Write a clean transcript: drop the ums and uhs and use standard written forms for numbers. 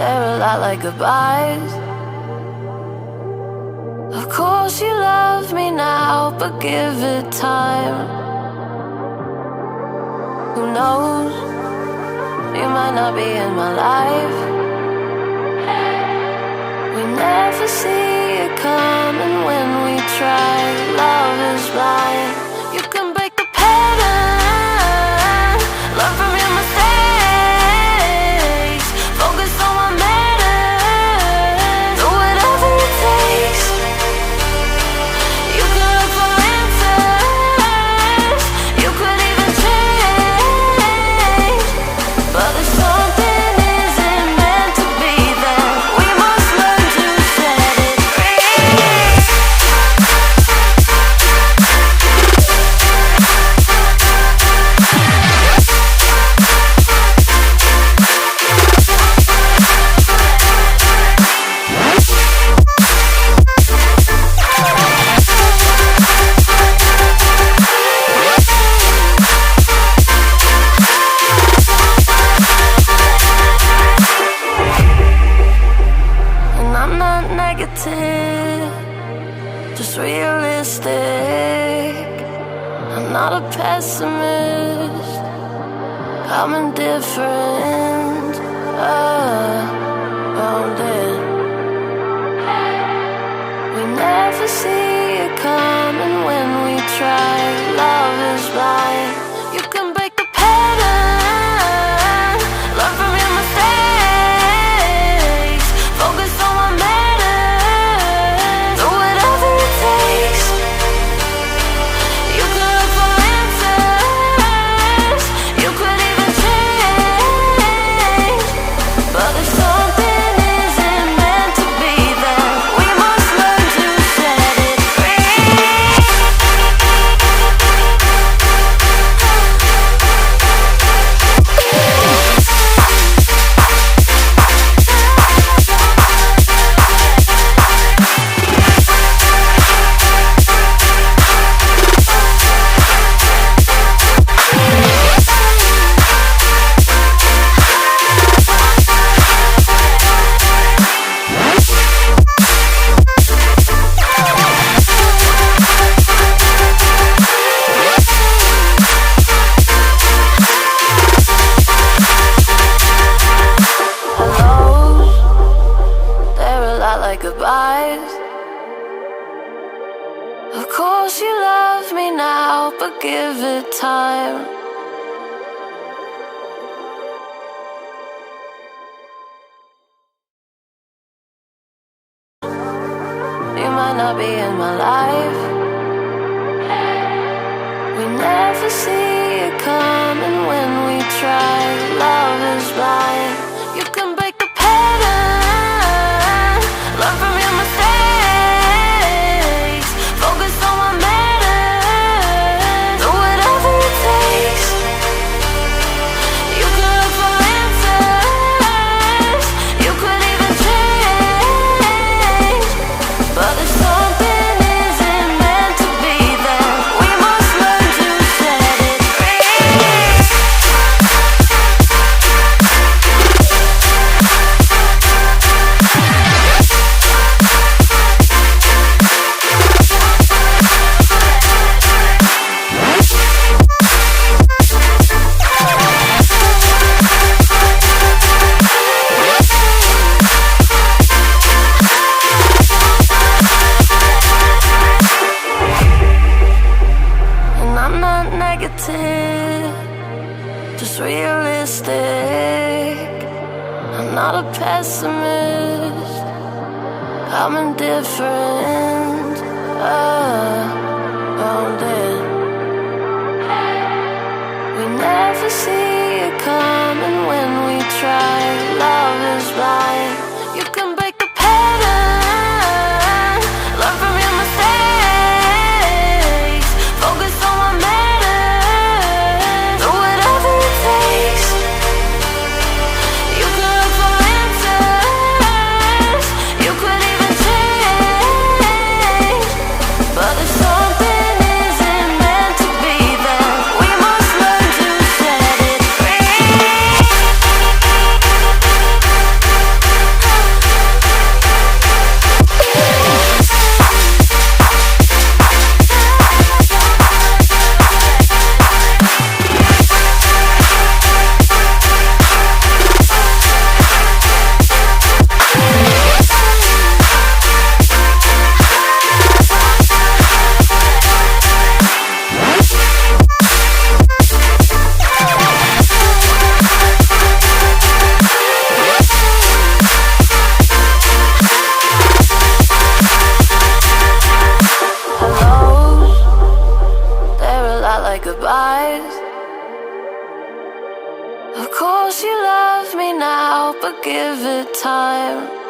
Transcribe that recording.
They're a lot like goodbyes. Of course you love me now, but give it time. Who knows? You might not be in my life. We never see it coming when we try. Love is blind. You can break the pattern, learn from your mistakes, focus on what matters, do whatever it takes. You could look for answers, you could even change, but if something isn't meant to be, then we must learn to set it free. And I'm not negative, just realistic. I'm not a pessimist, I'm indifferent. Grounded. We never see it coming when we try. Love is blind. You can break the pattern, learn from your mistakes, focus on what matters, do whatever it takes. You could look for answers, you could even change, but if something isn't meant to be, then we must learn to set it free. Hellos, they're a lot like goodbyes. Of course you love me now, but give it time. You might not be in my life. We never see it coming when we try. Love is blind. You can break the pattern, learn from your mistakes, focus on what matters, do whatever it takes. You could look for answers, you could even change, but if something isn't meant to be, then we must learn to set it free. And I'm not negative, just realistic. I'm not a pessimist, I'm indifferent. Grounded. We never see it coming when we try. Love is blind. You can break the pattern, learn from your mistakes, focus on what matters, do whatever it takes. You could look for answers, you could even change, but if something isn't meant to be, then we must learn to set it free. eyes. Of course you love me now, but give it time.